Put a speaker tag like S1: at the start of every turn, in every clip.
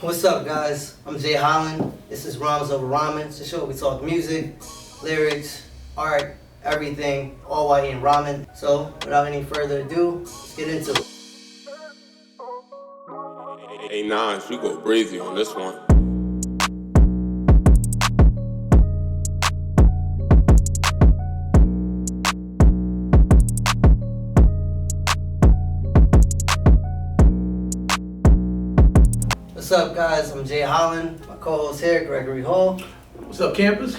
S1: What's up, guys? I'm Jay Hollin. This is Rhymes Over Ramen. It's a show where we talk music, lyrics, art, everything, all while eating ramen. So, without any further ado, let's get into it.
S2: Hey, Nas, you go crazy on this one.
S1: What's up, guys? I'm Jay Hollin. My co-host here, Gregory Hall.
S3: What's up, campus?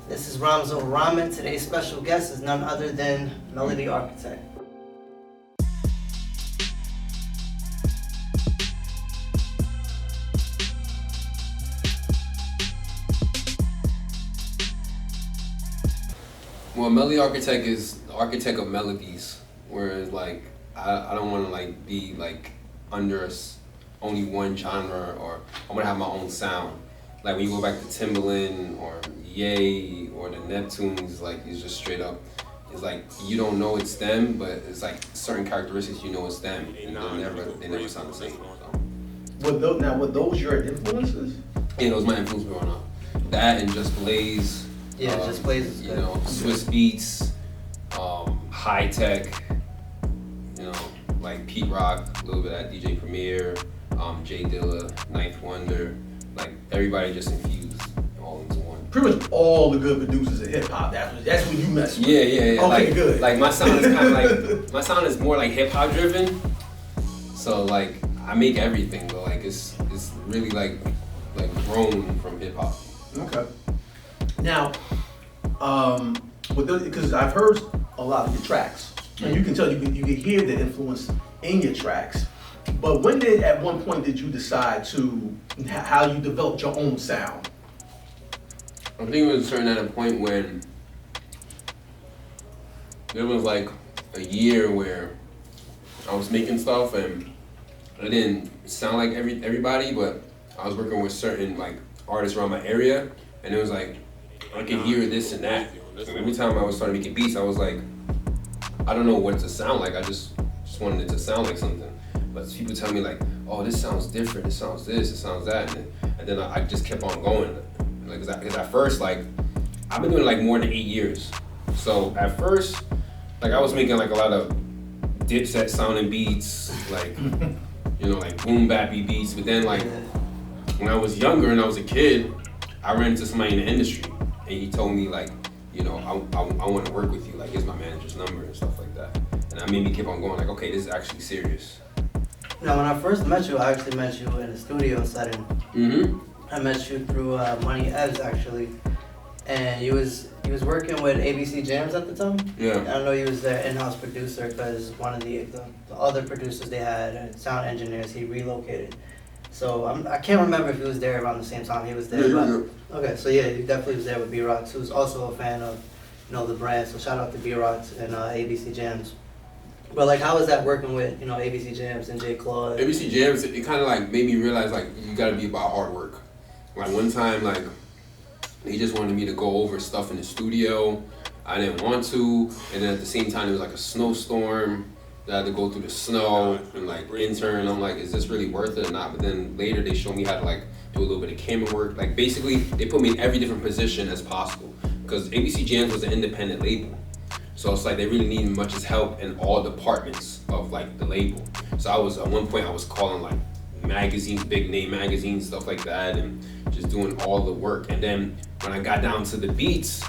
S1: This is Rhymes Over Ramen. Today's special guest is none other than Melody Arkitect.
S4: Well, Melody Architect is the architect of melodies, whereas like I don't want to like be like under only one genre, or I want to have my own sound. Like when you go back to Timbaland or Ye or the Neptunes, like it's just straight up. It's like you don't know it's them, but it's like certain characteristics you know it's them, and they never sound the same. So.
S3: Were those your influences?
S4: Yeah, those my influence growing up. That and Just Blaze.
S1: Yeah, Just Blaze is
S4: you
S1: good.
S4: know, Swiss Beats, High Tech, you know, like Pete Rock, a little bit of that DJ Premier, Jay Dilla, Ninth Wonder, like everybody just infused all into one.
S3: Pretty much all the good producers in hip hop. That's what you mess with.
S4: Yeah.
S3: Okay,
S4: like,
S3: good.
S4: Like my sound is kind of like my sound is more like hip hop driven. So like I make everything, but like it's really like grown from hip hop.
S3: Okay. Now, because I've heard a lot of your tracks, and you can tell you can hear the influence in your tracks. But at one point did you decide to how you developed your own sound?
S4: I think it was certain at a point when there was like a year where I was making stuff and I didn't sound like everybody, but I was working with certain like artists around my area, and it was like I could hear this and that. And every time I was starting making beats, I was like, I don't know what to sound like. I just wanted it to sound like something. But people tell me like, oh, this sounds different. It sounds this. It sounds that. And then I just kept on going. Like, cause at first, like, I've been doing like more than 8 years. So at first, like I was making like a lot of Dipset sounding beats, like, you know, like boom bappy beats. But then like when I was younger and I was a kid, I ran into somebody in the industry. And he told me like, you know, I want to work with you. Like, here's my manager's number and stuff like that. And that made me keep on going. Like, okay, this is actually serious.
S1: Now, when I first met you, I actually met you in a studio setting.
S4: Mm-hmm.
S1: I met you through Money Evs actually, and you was working with ABC Jams at the time.
S4: Yeah.
S1: I know you was their in-house producer because one of the other producers they had, sound engineers, he relocated. So I can't remember if he was there around the same time he was there.
S4: Yeah.
S1: Okay, so yeah, he definitely was there with B-Rocks, who's also a fan of, you know, the brand. So shout out to B-Rocks and ABC Jams. But like, how was that working with, you know, ABC Jams and J. Claude?
S4: ABC Jams, it kind of like made me realize like you gotta be about hard work. Like one time, like they just wanted me to go over stuff in the studio. I didn't want to, and then at the same time, it was like a snowstorm. I had to go through the snow and like intern. I'm like, is this really worth it or not? But then later they showed me how to like do a little bit of camera work. Like basically, they put me in every different position as possible because ABC Jams was an independent label. So it's like they really needed much as help in all departments of like the label. So at one point I was calling like magazines, big name magazines, stuff like that, and just doing all the work. And then when I got down to the beats,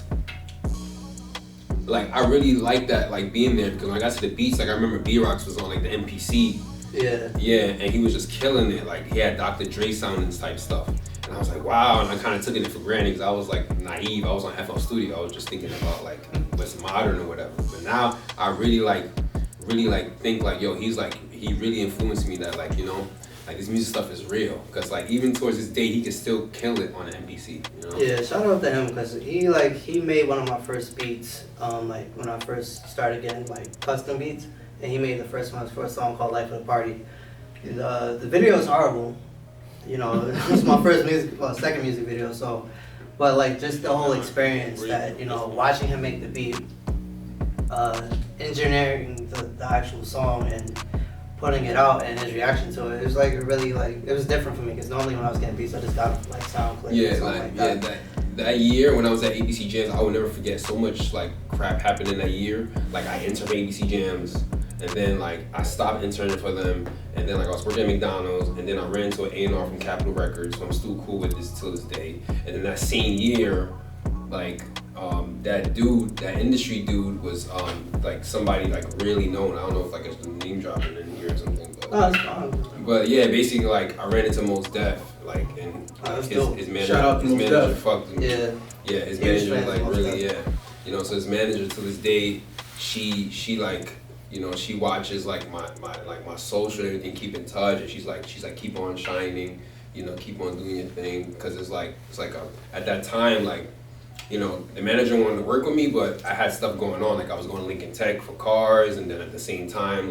S4: like I really liked that, like being there, because when I got to the beats, like I remember B-Rocks was on like the MPC. Yeah, and he was just killing it. Like he had Dr. Dre sounding type stuff. And I was like, wow, and I kind of took it for granted because I was like naive. I was on FL Studio. I was just thinking about like what's modern or whatever. But now I really think like, yo, he really influenced me that like, you know, like this music stuff is real. Because like even towards this day, he can still kill it on the MPC, you know?
S1: Yeah, shout out to him because he made one of my first beats, like when I first started getting like custom beats, and he made the first one for a song called Life of the Party. The video is horrible. You know, it was my second music video, so, but like just the whole experience that, you know, watching him make the beat, engineering the actual song and putting it out and his reaction to it. It was like really like it was different for me because normally when I was getting beats, I just got like sound clips.
S4: Yeah,
S1: or something like that.
S4: that year when I was at ABC Jams, I will never forget. So much like crap happened in that year. Like I interned for ABC Jams, and then like I stopped interning for them, and then like I was working at McDonald's, and then I ran into an A&R from Capitol Records, so I'm still cool with this till this day. And then that same year, like that industry dude was like somebody like really known. I don't know if like it's name dropping in here or something, but
S1: No, it's fine.
S4: but yeah, basically like I ran into Mos Def, like and his manager,
S3: Shout out to
S4: his
S3: Mos
S4: manager
S3: Def.
S4: fucked him.
S1: Yeah.
S4: His
S1: He was
S4: manager
S1: friends
S4: like
S1: with Mos
S4: really
S1: Def.
S4: you know, so his manager to this day, she like, you know, she watches like my social and everything, keep in touch, and she's like keep on shining, you know, keep on doing your thing, because it's like at that time like, you know, the manager wanted to work with me, but I had stuff going on, like I was going to Lincoln Tech for cars, and then at the same time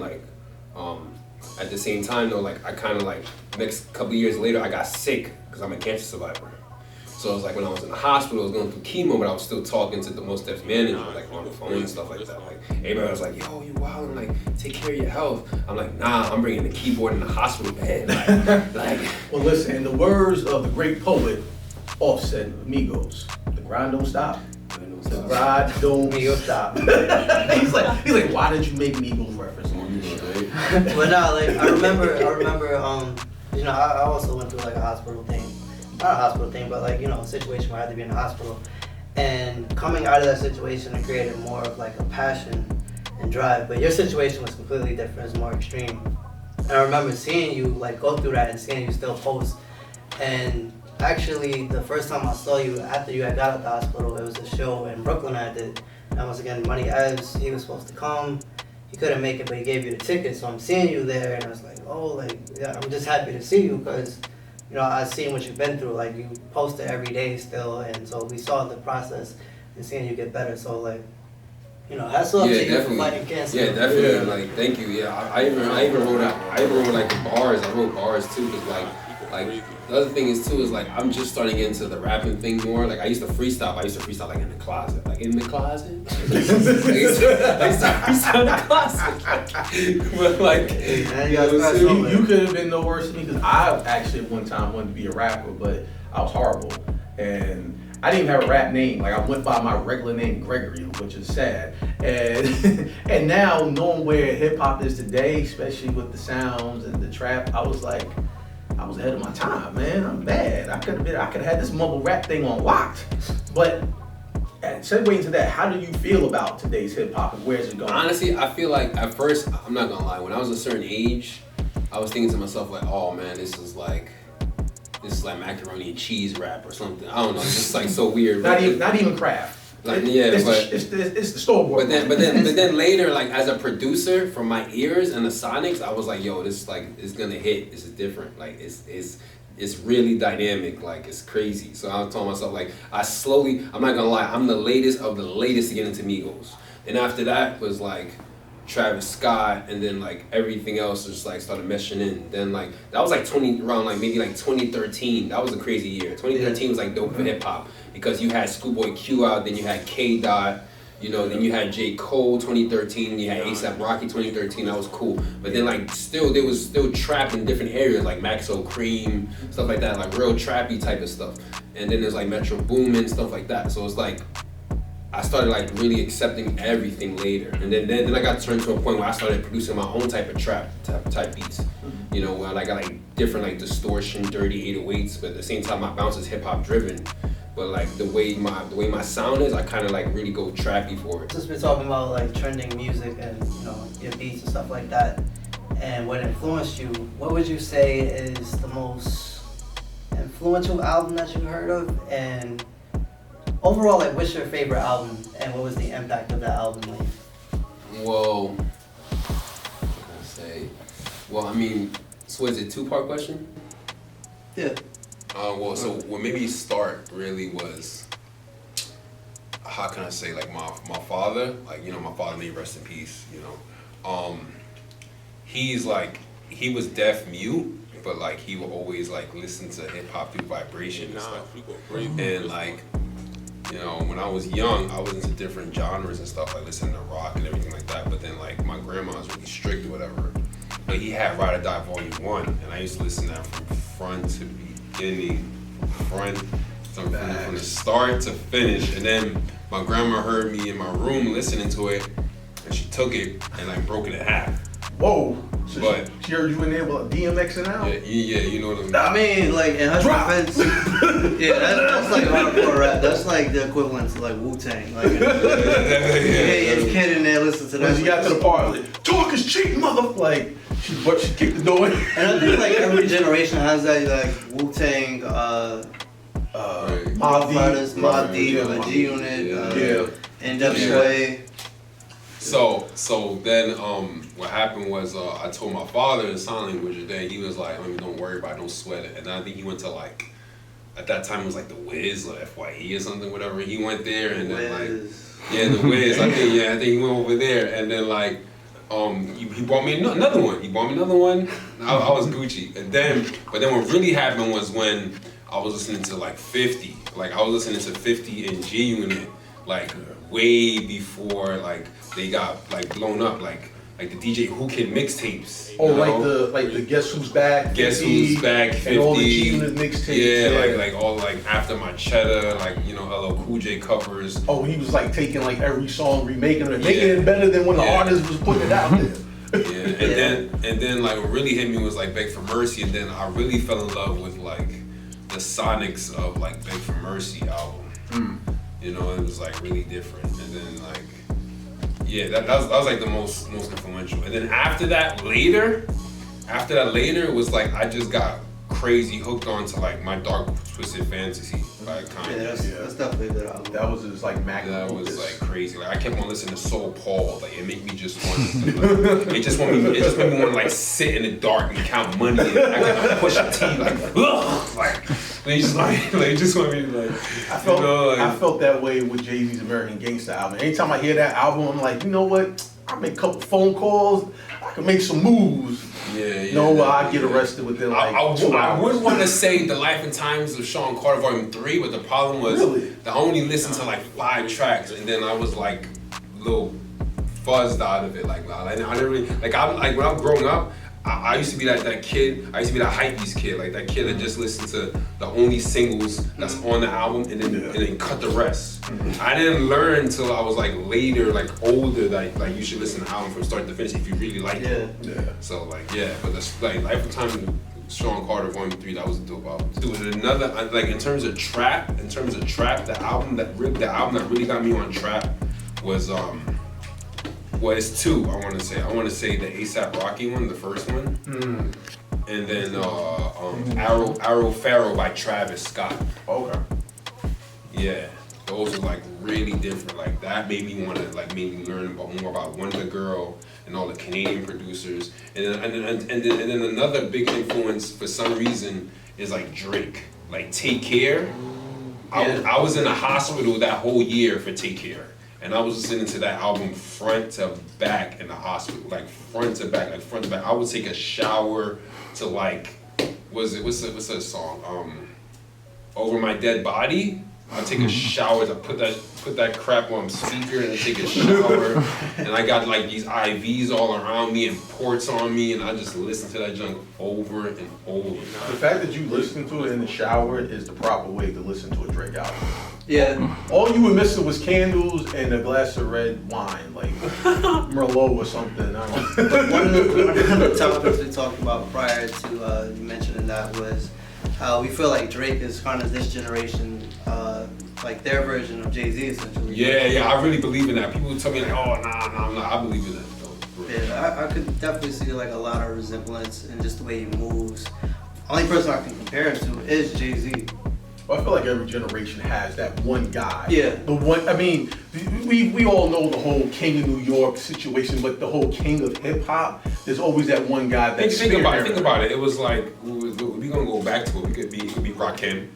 S4: though, like I kind of like next couple of years later I got sick because I'm a cancer survivor. So it was like when I was in the hospital, I was going through chemo, but I was still talking to the Mos Def manager, like on the phone and stuff like that. Like everybody was like, "Yo, you wild, and like take care of your health." I'm like, "Nah, I'm bringing the keyboard in the hospital bed." Like.
S3: Well, listen, in the words of the great poet Offset Amigos, the grind don't stop. The grind don't stop. he's like, why did you make an Eagles reference on this show?
S1: But no, like I remember, you know, I also went through like a hospital thing. Not a hospital thing, but like, you know, a situation where I had to be in the hospital. And coming out of that situation, it created more of like a passion and drive. But your situation was completely different, it's more extreme. And I remember seeing you like go through that and seeing you still post. And actually, the first time I saw you after you had got out of the hospital, it was a show in Brooklyn I did. And once again, Money Evs, he was supposed to come. He couldn't make it, but he gave you the ticket. So I'm seeing you there, and I was like, oh, like, yeah, I'm just happy to see you because, you know, I've seen what you've been through. Like, you post it every day still, and so we saw the process and seeing you get better. So, like, you know, hats off to you for fighting cancer.
S4: Yeah, definitely. Yeah. Like, thank you. Yeah, I even wrote like the bars. I wrote bars too, because like the other thing is too is like I'm just starting into the rapping thing more. Like I used to freestyle like in the closet. Like in the closet. I used to freestyle in the closet. But like,
S3: you could have been no worse than me, because I actually at one time wanted to be a rapper, but I was horrible. And I didn't even have a rap name. Like I went by my regular name, Gregory, which is sad. And and now knowing where hip hop is today, especially with the sounds and the trap, I was ahead of my time, man. I'm bad. I could have had this mumble rap thing on locked. But segue into that, how do you feel about today's hip hop and where's it going?
S4: Honestly, I feel like at first, I'm not gonna lie, when I was a certain age, I was thinking to myself like, oh man, this is like macaroni and cheese rap or something. I don't know, it's just like so weird.
S3: Not even craft.
S4: Like,
S3: it's the store.
S4: But then later, like as a producer, from my ears and the sonics, I was like, yo, this like it's gonna hit. This is different. Like it's really dynamic. Like it's crazy. So I was telling myself like I'm not gonna lie, I'm the latest of the latest to get into Migos. And after that was like Travis Scott, and then like everything else just like started meshing in. Then like that was like around like maybe like 2013. That was a crazy year. 2013 was like dope for hip hop because you had Schoolboy Q out, then you had K Dot, you know, then you had J Cole 2013, you had A$AP Rocky 2013. That was cool. But then like there was still trap in different areas like Maxo Cream, stuff like that, like real trappy type of stuff. And then there's like Metro Boomin, stuff like that. So it's like I started like really accepting everything later, and then I got turned to a point where I started producing my own type of trap type beats, you know, where I got like different like distortion, dirty 808s, but at the same time my bounce is hip hop driven, but like the way my sound is, I kind of like really go trappy for it.
S1: Since we're talking about like trending music and, you know, your beats and stuff like that, and what influenced you, what would you say is the most influential album that you heard of, and overall, like, what's your favorite album, and what was the impact of that album on you?
S4: Well, what can I say? Well, I mean, so is it a two-part question?
S1: Yeah.
S5: Well, so what made me start really was, how can I say, like my father, like, you know, my father, may he rest in peace, you know. He was deaf mute, but like he would always like listen to hip hop through vibration and stuff. And like, you know, when I was young, I was into different genres and stuff, like listening to rock and everything like that. But then like my grandma was really strict or whatever. but he had Ride or Die Volume 1, and I used to listen to that from front to beginning, from the start to finish. And then my grandma heard me in my room listening to it, and she took it and like broke it in half.
S3: Whoa. So
S5: But
S3: she heard you enable DMXing out?
S5: Yeah, you know what
S1: I mean, like, in her defense, yeah, that's like hardcore rap. That's like the equivalent to like Wu-Tang. Like, it's kid in there listening to that.
S3: When she got to the part, like, talk is cheap, mother. Like, she kicked the door in.
S1: And I think like every generation has that like Wu-Tang, Mob Brothers, Mob Deep, G-Unit, NWA.
S5: So then what happened was I told my father in sign language, and then he was like, don't worry about it, don't sweat it. And I think he went to like, at that time it was like the Wiz or FYE or something, whatever. He went there and then the Wiz. I think he went over there, and then like he bought me another one. I was Gucci. But then what really happened was when I was listening to like 50. Like I was listening to 50 and G-Unit like way before like they got like blown up, like the DJ Who Can mixtapes.
S3: Oh, like the Guess Who's Back, 50,
S5: Guess Who's Back, 50,
S3: and all the G-Unit mixtapes.
S5: Yeah, like all like After My Cheddar, like LL Cool J covers.
S3: Oh, he was like taking like every song, remaking it, making it better than when the artist was putting it out there.
S5: And then like what really hit me was like Beg for Mercy, and then I really fell in love with like the sonics of like Beg for Mercy album. It was like really different, and then like. Yeah, that was like the most influential. And then after that later, it was like I just got crazy hooked onto like My Dark Twisted Fantasy by Kanye.
S1: That's definitely a good album.
S3: That was just like
S5: That was like crazy. Like I kept on listening to Soul Paul. Like it made me just want to, like, it just made me want to like sit in the dark and count money. And I got push a T like ugh, like they just want me to like.
S3: I felt that way with Jay-Z's American Gangster album. Anytime I hear that album, I'm like, you know what? I make a couple phone calls. I can make some moves. I get arrested within like 2 hours.
S5: I would want to say The Life and Times of Sean Carter Volume 3, but the problem was I only listened to like 5 tracks, and then I was like a little fuzzed out of it. Like I didn't really like. When I was growing up, I used to be that kid. I used to be that hypebeast kid, like that kid that just listened to the only singles that's on the album and then cut the rest. I didn't learn until I was like later, like older, like you should listen to the album from start to finish if you really like it. So like but that's like Life of Time Sean Carter Volume 3, that was a dope album. Dude, another like in terms of trap, the album that really got me on trap was well, it's 2. I want to say the A$AP Rocky one, the first one, and then Arrow Pharaoh by Travis Scott.
S3: Okay.
S5: Yeah, those are like really different. Like that made me want to made me learn more about Wonder Girl and all the Canadian producers. And then another big influence for some reason is like Drake. Like Take Care. I was in the hospital that whole year for Take Care. And I was listening to that album front to back in the hospital, like front to back. I would take a shower to like, what's that song? Over My Dead Body. I'd take a shower to put that crap on speaker and take a shower. And I got like these IVs all around me and ports on me, and I just listen to that junk over and over.
S3: The fact that you listen to it in the shower is the proper way to listen to a Drake album.
S1: Yeah.
S3: All you were missing was candles and a glass of red wine, like Merlot or something. I don't know.
S1: One of the topics we talked about prior to you mentioning that was how we feel like Drake is kind of this generation, like their version of Jay-Z essentially.
S5: Yeah, I really believe in that. People tell me like, oh, nah, I believe in that though.
S1: Yeah, I could definitely see like a lot of resemblance in just the way he moves. Only person I can compare it to is Jay-Z.
S3: I feel like every generation has that one guy.
S1: Yeah.
S3: The one, I mean, we all know the whole King of New York situation, but the whole King of Hip Hop, there's always that one guy that's
S5: think about it. It was like, we're gonna go back to it. It could be Rakim.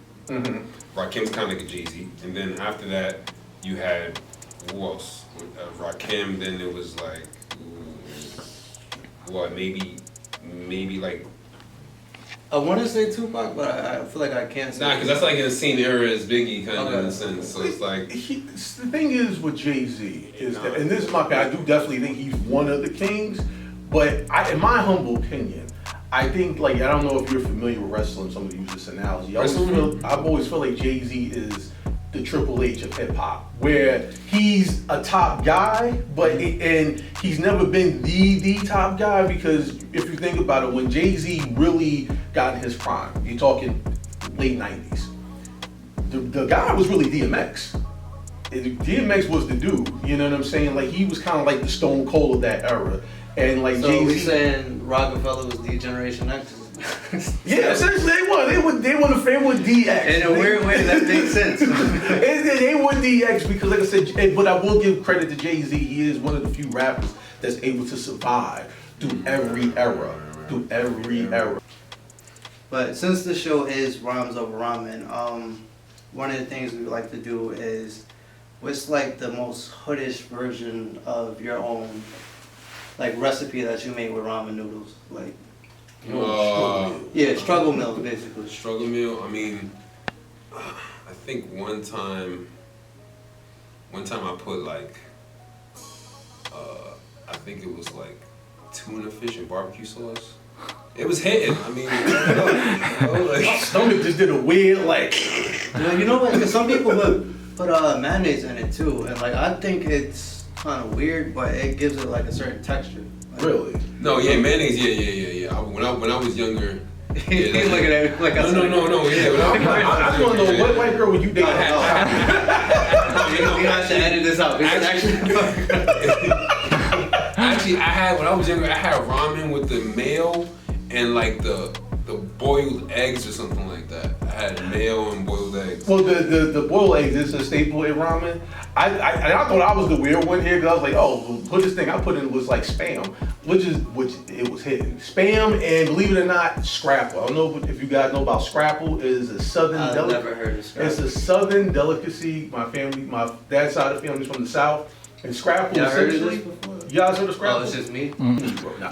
S5: Rakim's kind of like a Jay-Z. And then after that, you had, who else? Rakim, then it was like, maybe like,
S1: I want to say Tupac, but I feel like I can't say.
S5: Nah, because that's like in the same era as Biggie, kind of in a sense. So it's like
S3: the thing is with Jay-Z is that, and this is my opinion, I do definitely think he's one of the kings, But in my humble opinion, I think, like, I don't know if you're familiar with wrestling, somebody use this analogy. I always feel like Jay-Z is the Triple H of hip hop, where he's a top guy, but and he's never been the top guy, because if you think about it, when Jay-Z really got in his prime, you're talking late 90s, the guy was really DMX. DMX was the dude, you know what I'm saying? Like, he was kind of like the Stone Cold of that era. And like,
S1: so
S3: Jay-Z,
S1: we saying Rockefeller was the Generation X?
S3: yeah, essentially they were the family with DX.
S1: In a weird way, that makes sense.
S3: They were DX because, like I said, but I will give credit to Jay-Z. He is one of the few rappers that's able to survive through every era.
S1: But since the show is Rhymes Over Ramen, one of the things we like to do is, what's like the most hoodish version of your own, like, recipe that you made with ramen noodles? Like, struggle meals, basically.
S5: Struggle meal. I mean, I think one time I put like, I think it was like tuna fish and barbecue sauce. It was hitting. I mean,
S3: my stomach just did a weird, like.
S1: You know what? Some people put mayonnaise in it too, and like, I think it's kind of weird, but it gives it like a certain texture. Like,
S3: Really?
S5: No, yeah, mayonnaise, yeah. When I was younger.
S1: He's looking at me like I
S5: No, yeah.
S3: I just want to know, what white girl would you date?
S1: We have to edit this out.
S5: Actually, when I was younger, I had ramen with the mayo and like the boiled eggs or something like that. I had mayo and boiled eggs.
S3: Well, the boiled eggs is a staple in ramen. I thought I was the weird one here, because I was like, oh, put this thing I put in was like Spam, which it was hidden. Spam, and believe it or not, Scrapple. I don't know if you guys know about Scrapple. It is a southern delicacy.
S1: I've never heard of Scrapple.
S3: It's a southern delicacy. My dad's side of the family is from the South. And Scrapple,
S1: y'all heard of
S3: essentially,
S1: this before?
S3: you guys heard of Scrapple?
S1: Oh, it's just me?
S3: Nah.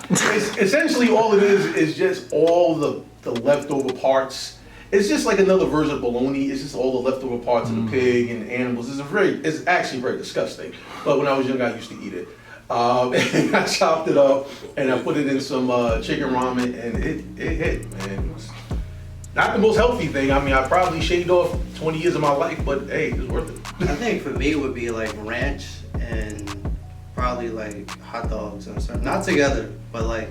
S3: It's essentially, all it is just all the leftover parts. It's just like another version of bologna. It's just all the leftover parts of the pig and animals. It's actually very disgusting. But when I was young, I used to eat it. And I chopped it up and I put it in some chicken ramen, and it hit, man. It was not the most healthy thing. I mean, I probably shaved off 20 years of my life, but hey, it's worth it.
S1: I think for me it would be like ranch and probably like hot dogs and stuff. Not together, but like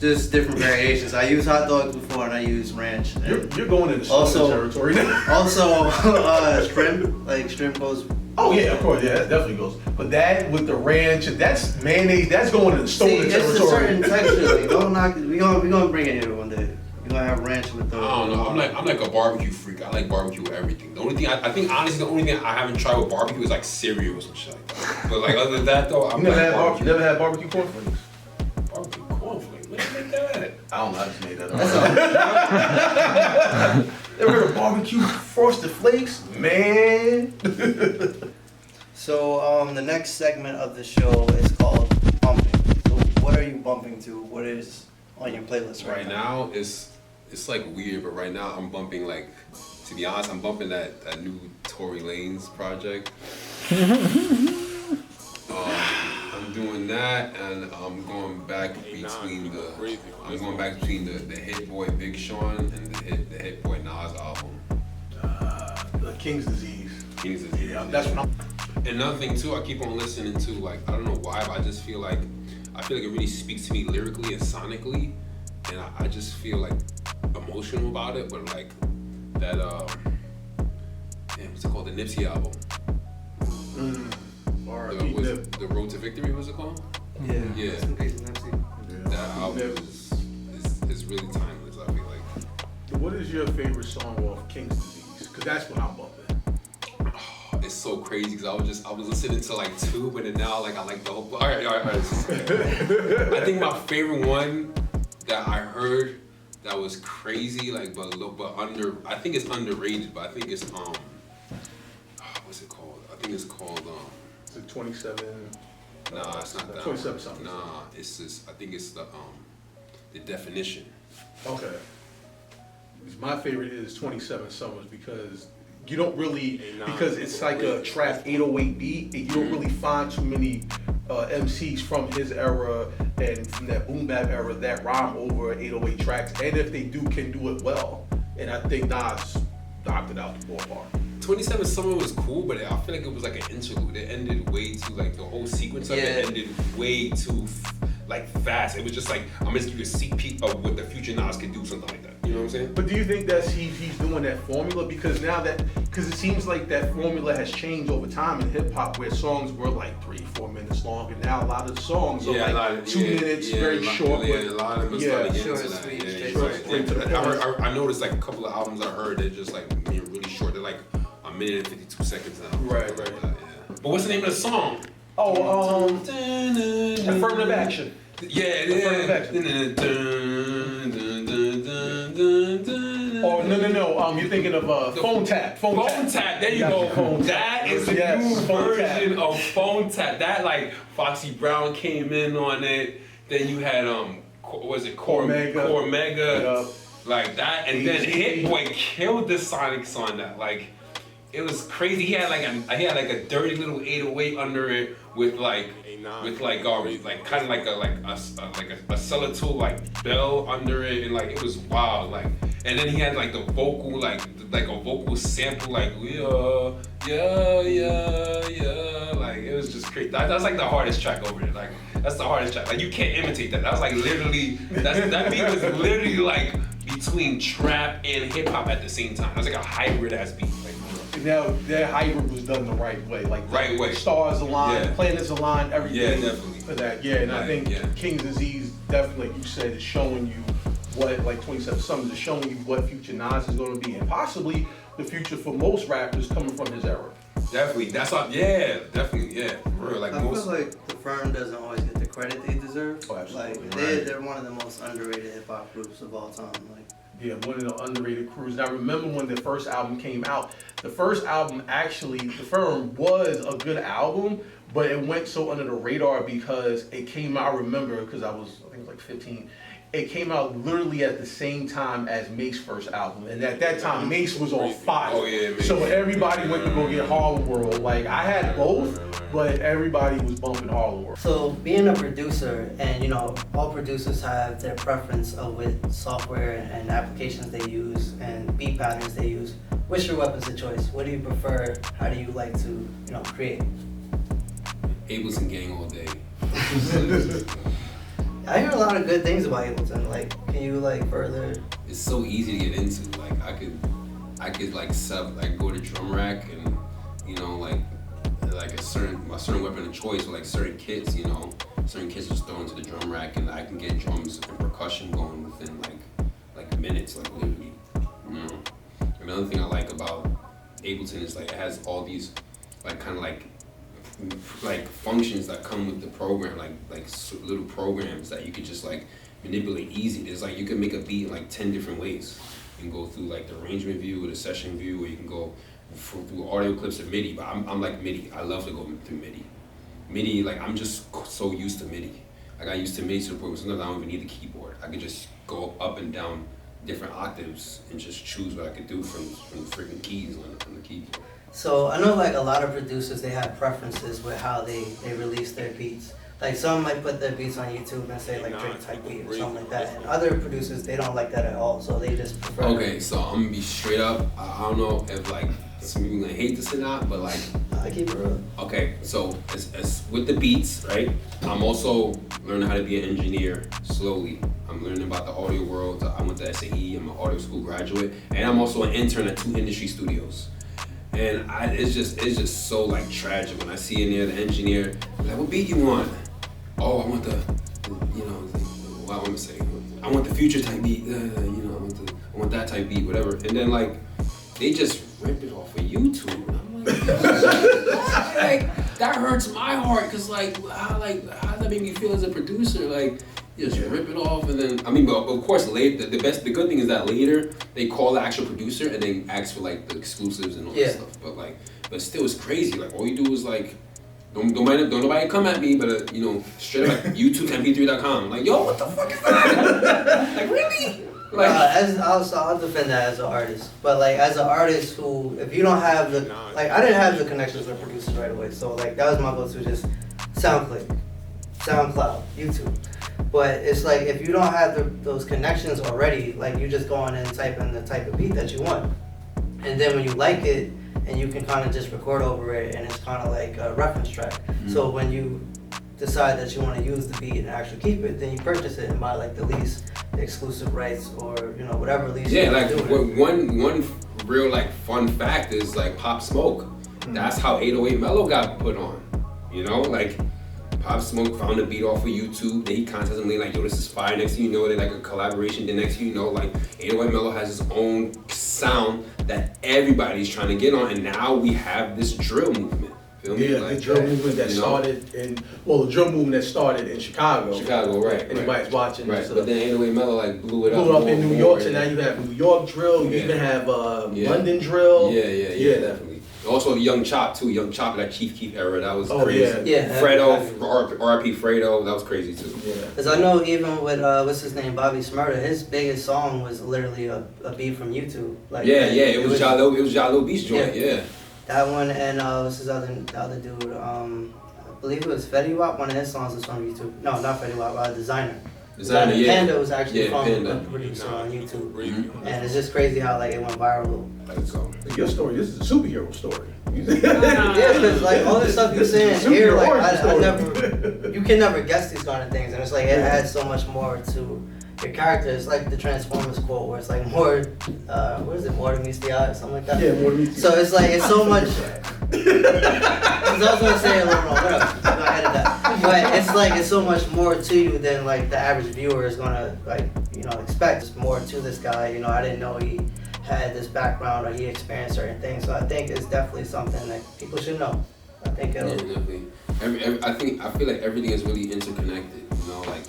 S1: just different variations. I use hot dogs before and I use ranch.
S3: You're going into stoner territory now.
S1: Also, shrimp. Like, shrimp goes.
S3: Oh yeah, of course, yeah, that definitely goes. But that with the ranch, that's mayonnaise. That's going into stoner territory.
S1: It's a certain texture. Like, don't knock it. We gonna bring it here one day. We're gonna have ranch with the.
S5: I don't know. I'm like a barbecue freak. I like barbecue with everything. The only thing I think, honestly, the only thing I haven't tried with barbecue is like cereal or some shit like that. But like, other than that though, I'm like barbecue.
S3: Never had barbecue cornflakes?
S5: Barbecue cornflakes. Where did you make that?
S3: I don't know. I just made that up. Ever heard of barbecue frosted flakes, man?
S1: So the next segment of the show is called bumping. So what are you bumping to? What is on your playlist
S5: Right now, it's like weird, but right now I'm bumping, like, to be honest, I'm bumping that new Tory Lanez project. I'm doing that, and I'm going back between the Hit Boy Big Sean and the Hit Boy Nas album.
S3: The King's Disease. Yeah, that's what I'm.
S5: Another thing too, I keep on listening to, like, I don't know why, but I just feel like it really speaks to me lyrically and sonically, and I just feel like emotional about it. But like that, what's it called? The Nipsey album. The Road to Victory. What's it called?
S1: Yeah.
S5: Yeah. That album is really timeless. I feel like.
S3: What is your favorite song off King's Disease? Because that's what I'm bumping.
S5: It's so crazy because I was listening to like two, but then now like I like the whole. All right. I think my favorite one that I heard that was crazy, like but I think it's underrated, but I think it's what's it called? I think it's called
S3: Is it 27?
S5: Nah, it's not that.
S3: 27 something.
S5: Nah, it's just, I think it's the Definition.
S3: Okay. My favorite is 27 Summers because you don't really, because it's like a trap 808 beat, and you don't really find too many MCs from his era and from that boom bap era that rhyme over 808 tracks, and if they do, can do it well. And I think Nas knocked it out the ballpark.
S5: 27 Summer was cool, but I feel like it was like an interlude. It ended way too, like the whole sequence of it ended way too like fast. It was just like, I'm gonna give you a sneak peek of what the future Nas could do, something like that. You know what I'm saying?
S3: But do you think that's he's doing that formula? Because it seems like that formula has changed over time in hip hop, where songs were like 3-4 minutes long, and now a lot of the songs are like 2 minutes, very short.
S5: Yeah, a lot of them started getting into that. I noticed like a couple of albums I heard that just like being really short. They're like a minute and 52 seconds now.
S3: Right.
S5: But what's the name of the song?
S3: Affirmative Action.
S5: Yeah, it is.
S3: Affirmative Action. Oh, no. You're thinking of Phone Tap.
S5: Phone Tap. There you go. That is the new version of Phone Tap. That like Foxy Brown came in on it. Then you had was it Cormega? Like that, and then Hit Boy killed the Sonics on that. Like it was crazy. He had like a dirty little 808 under it with like kind of like a cellar tool like bell under it, and like it was wild. Like, and then he had like the vocal like a vocal sample like yeah. Like it was just crazy. That's like the hardest track over there. Like that's the hardest track. Like you can't imitate that. That was like literally that beat was literally like between trap and hip hop at the same time. It was like a hybrid ass beat. Like,
S3: now that hybrid was done the right way, like
S5: right way.
S3: Stars aligned, planets aligned, everything.
S5: Yeah, definitely.
S3: For that, yeah, and I think King's Disease definitely, like you said, is showing you what, like 27 Summers is showing you what future Nas is going to be, and possibly the future for most rappers coming from his era.
S5: Definitely, that's all. Yeah, definitely, yeah. For real, like
S1: I feel like the Firm doesn't always get the credit they deserve.
S3: Oh, absolutely.
S1: Like they're one of the most underrated hip hop groups of all time. Like.
S3: Yeah, one of the underrated crews. And I remember when the first album came out. The first album actually, The Firm, was a good album, but it went so under the radar because it came out, I remember, because I think it was like 15. It came out literally at the same time as Mace's first album. And at that time, Mace was on fire.
S5: Oh, yeah, Mace.
S3: So everybody went to go get Harlem World. Like, I had both, but everybody was bumping Harlem World.
S1: So being a producer, and all producers have their preference of what software and applications they use and beat patterns they use. What's your weapons of choice? What do you prefer? How do you like to, create?
S4: Ableton gang all day.
S1: I hear a lot of good things about Ableton. Like, can you further?
S4: It's so easy to get into. Like I could go to drum rack and like a certain weapon of choice with like certain kits. Certain kits just throw into the drum rack, and I can get drums and percussion going within like minutes, like literally. Another thing I like about Ableton is like it has all these kind of functions that come with the program, like little programs that you could just manipulate easy. There's you can make a beat in 10 different ways. You can go through the arrangement view or the session view, or you can go through audio clips or MIDI. But I'm like MIDI. I love to go through MIDI. MIDI, I'm just so used to MIDI. I got used to MIDI to the point where sometimes I don't even need the keyboard. I could just go up and down different octaves and just choose what I could do from the freaking keys on the keyboard.
S1: So I know a lot of producers, they have preferences with how they release their beats. Like some might put their beats on YouTube and say Drake type beat or something like that. And other producers, they don't like that at all, so they just prefer.
S4: Okay, so I'm gonna be straight up. I don't know if some people gonna hate this or not, but
S1: I keep it real.
S4: Okay, so as with the beats, right? I'm also learning how to be an engineer slowly. I'm learning about the audio world. I went to SAE. I'm an audio school graduate, and I'm also an intern at 2 industry studios. And it's just so tragic when I see in there the engineer like, what beat you want? Oh, I want the, what I want to say, I want the future type beat. I want that type beat, whatever. And then they just rip it off of YouTube. And I'm like, that hurts my heart, cause how does that make me feel as a producer? You just rip it off, and then but of course later the good thing is that later they call the actual producer and they ask for the exclusives and all that stuff. But still it's crazy. All you do is don't nobody come at me, but straight up YouTube.mp3.com. Yo, what the fuck is that? Really?
S1: I'll defend that as an artist, but as an artist who, if you don't have the I didn't have the connections with producers right away, so that was my goal to just SoundCloud, YouTube. But it's like if you don't have those connections already, like you just go on and type in the type of beat that you want, and then when you like it, and you can kind of just record over it, and it's kind of like a reference track. Mm-hmm. So when you decide that you want to use the beat and actually keep it, then you purchase it and buy like the lease, the exclusive rights, or whatever lease.
S4: Yeah, like one real like fun fact is like Pop Smoke. That's how 808 Mellow got put on. Like Pop Smoke found a beat off of YouTube. Then he contacted him like, yo, this is fire. Next thing you know, they like a collaboration. Then next thing you know, like 808 Mellow has his own sound that everybody's trying to get on, and now we have this drill movement. Feel me?
S3: Yeah,
S4: like,
S3: the drill movement that started the drill movement that started in Chicago.
S4: Right.
S3: Anybody's watching.
S4: Right.
S3: So
S4: but then 808 Mellow like blew it
S3: up in New York, so now you have New York drill. You even have London drill.
S4: Yeah, definitely. Also, Young Chop too. Young Chop, that Chief Keef era, that was crazy.
S1: Yeah.
S4: Fredo, RP Fredo, that was crazy too.
S3: Yeah.
S1: Cause I know even with what's his name, Bobby Shmurda, his biggest song was literally a beat from YouTube. Like
S4: it was Jalo Beast joint. Yeah.
S1: That one and what's his other dude? I believe it was Fetty Wap. One of his songs was from YouTube. No, not Fetty Wap. Designer.
S4: Panda
S1: was actually from
S4: Panda.
S1: a producer on YouTube. Mm-hmm. And it's just crazy how like it went viral.
S3: Your story, this is a superhero story.
S1: Yeah, because like all this stuff you're saying here, like you can never guess these kind of things, and it's like it adds so much more to your character. It's like the Transformers quote where it's like more, what is it, more meets the eye or something like that.
S3: Yeah, more meets the eye.
S1: So it's like it's so much. Because I was gonna say a little wrong, whatever. I'm gonna edit that. But it's like it's so much more to you than like the average viewer is gonna like expect. There's more to this guy. I didn't know he had this background or he experienced certain things. So I think it's definitely something that people should know. I think it'll.
S4: Yeah, definitely. I feel like everything is really interconnected. Like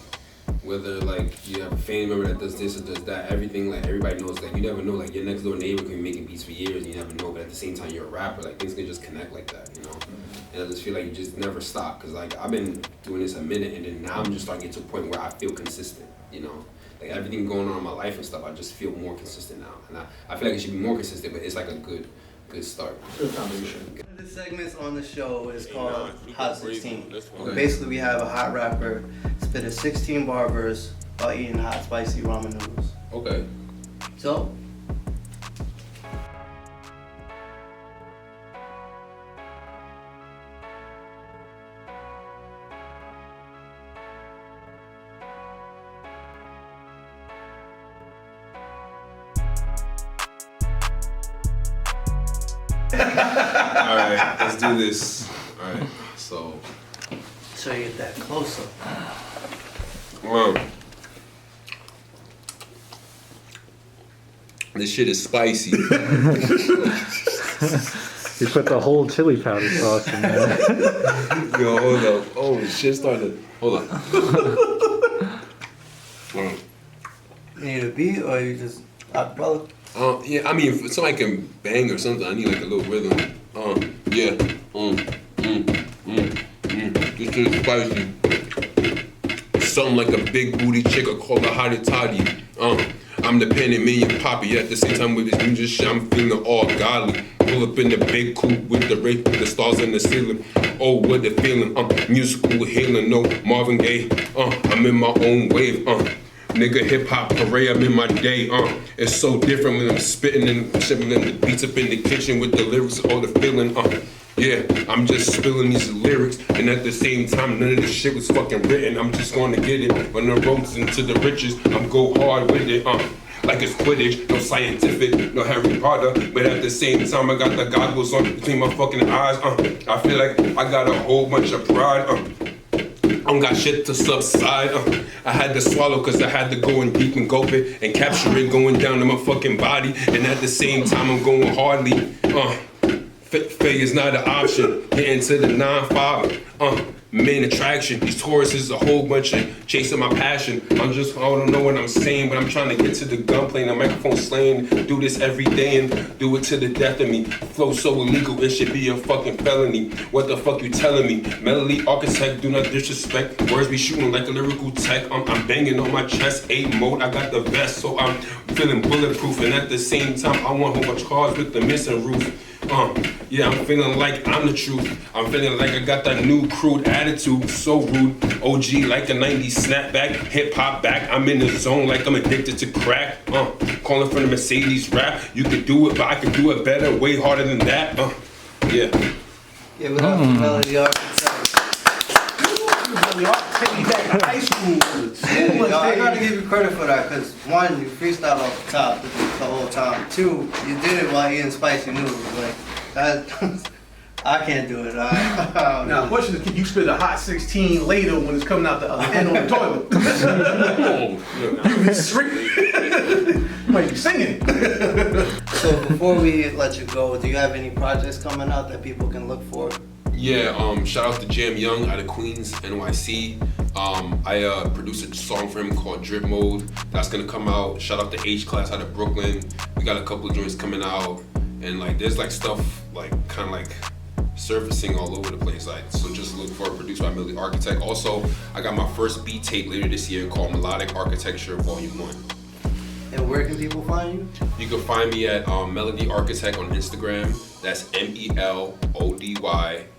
S4: whether like you have a family member that does this or does that, everything like everybody knows. Like you never know. Like your next door neighbor can be making beats for years, and you never know. But at the same time, you're a rapper. Like things can just connect like that. And I just feel like you just never stop. Cause like I've been doing this a minute, and then now I'm just starting to get to a point where I feel consistent. Like everything going on in my life and stuff, I just feel more consistent now. And I feel like it should be more consistent, but it's like a good start.
S3: Good foundation.
S1: One of the segments on the show is called Hot 16.
S4: Okay.
S1: Basically, we have a hot rapper spit a 16 bar verse while eating hot, spicy ramen noodles.
S4: Okay.
S1: So,
S5: Alright, let's do this. Alright, so
S1: you get that close up.
S5: This shit is spicy.
S6: You put the whole chili powder sauce in there.
S5: Yo, hold up. Oh, shit started. Hold on.
S1: You need a beat or you just brother?
S5: Yeah, I mean, if somebody can bang or something, I need like a little rhythm. Yeah. This shit is spicy. Something like a big booty chick, I call her hottie toddy. I'm the Panamanian poppy. At the same time with this music shit, I'm feeling all godly. Pull up in the big coupe with the wraith with the stars in the ceiling. Oh, what a feeling. Musical healing, no Marvin Gaye. I'm in my own wave. Nigga, hip hop parade, I'm in my day. It's so different when I'm spitting and shipping the beats up in the kitchen with the lyrics, all the feeling. Yeah, I'm just spilling these lyrics, and at the same time, none of this shit was fucking written. I'm just gonna get it. When the road's into the riches, I'm go hard with it. Like it's Quidditch, no scientific, no Harry Potter, but at the same time, I got the goggles on between my fucking eyes. I feel like I got a whole bunch of pride. I don't got shit to subside. I had to swallow cause I had to go in deep and gulp it and capture it going down to my fucking body. And at the same time, I'm going hardly. Failure is not an option. Getting to the 9-5. Main attraction. These Tauruses is a whole bunch of chasing my passion. I don't know what I'm saying, but I'm trying to get to the gunplay and the microphone slaying. Do this every day and do it to the death of me. Flow so illegal, it should be a fucking felony. What the fuck you telling me? Melody Arkitect, do not disrespect. Words be shooting like a lyrical tech. I'm banging on my chest, 8 mode. I got the vest, so I'm feeling bulletproof. And at the same time, I want a whole bunch cars with the missing roof. Yeah, I'm feeling like I'm the truth. I'm feeling like I got that new crude attitude. attitude, so rude. OG like a 90s snapback, hip hop back. I'm in the zone like I'm addicted to crack. Calling for the Mercedes rap. You could do it, but I could do it better, way harder than that. Yeah.
S1: Give it up for Melody Arkitect.
S3: Take me back to high school.
S1: Yo, I gotta give you credit for that, because one, you freestyled off the top the whole time. Two, you did it while eating spicy noodles. Like, that, I can't do it.
S3: Now, the question is, can you spit a hot 16 later when it's coming out the other end on the toilet? You might be singing.
S1: So before we let you go, do you have any projects coming out that people can look for?
S5: Yeah, shout out to Jam Young out of Queens, NYC. I produced a song for him called Drip Mode. That's gonna come out. Shout out to H Class out of Brooklyn. We got a couple of joints coming out, and like there's like stuff like kind of like surfacing all over the place. Like, so just look for it, produced by Melody Arkitect. Also, I got my first beat tape later this year called Melodic Architecture Volume 1.
S1: And where can people find you?
S5: You can find me at Melody Arkitect on Instagram. That's MELODYARKITECT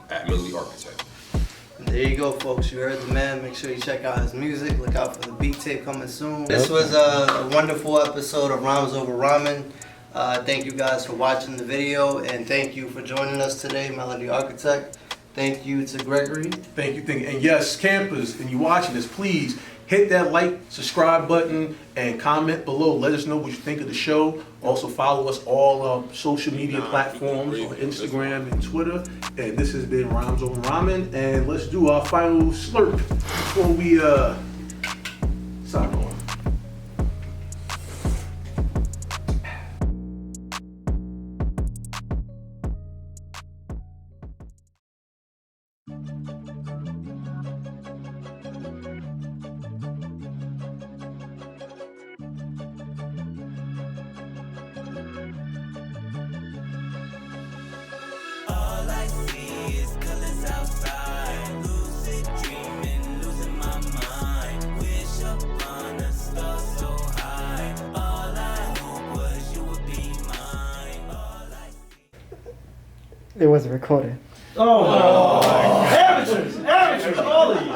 S5: at Melody Arkitect.
S1: And there you go, folks. You heard the man. Make sure you check out his music. Look out for the beat tape coming soon. This was a wonderful episode of Rhymes Over Ramen. Thank you guys for watching the video, and thank you for joining us today, Melody Arkitect. Thank you to Gregory.
S3: Thank you. And yes, campers, and you watching this, please hit that like, subscribe button, and comment below. Let us know what you think of the show. Also follow us all social media platforms on Instagram and Twitter. And this has been Rhymes Over Ramen. And let's do our final slurp before we sign off.
S7: It wasn't recorded.
S8: Oh, amateurs, all of you.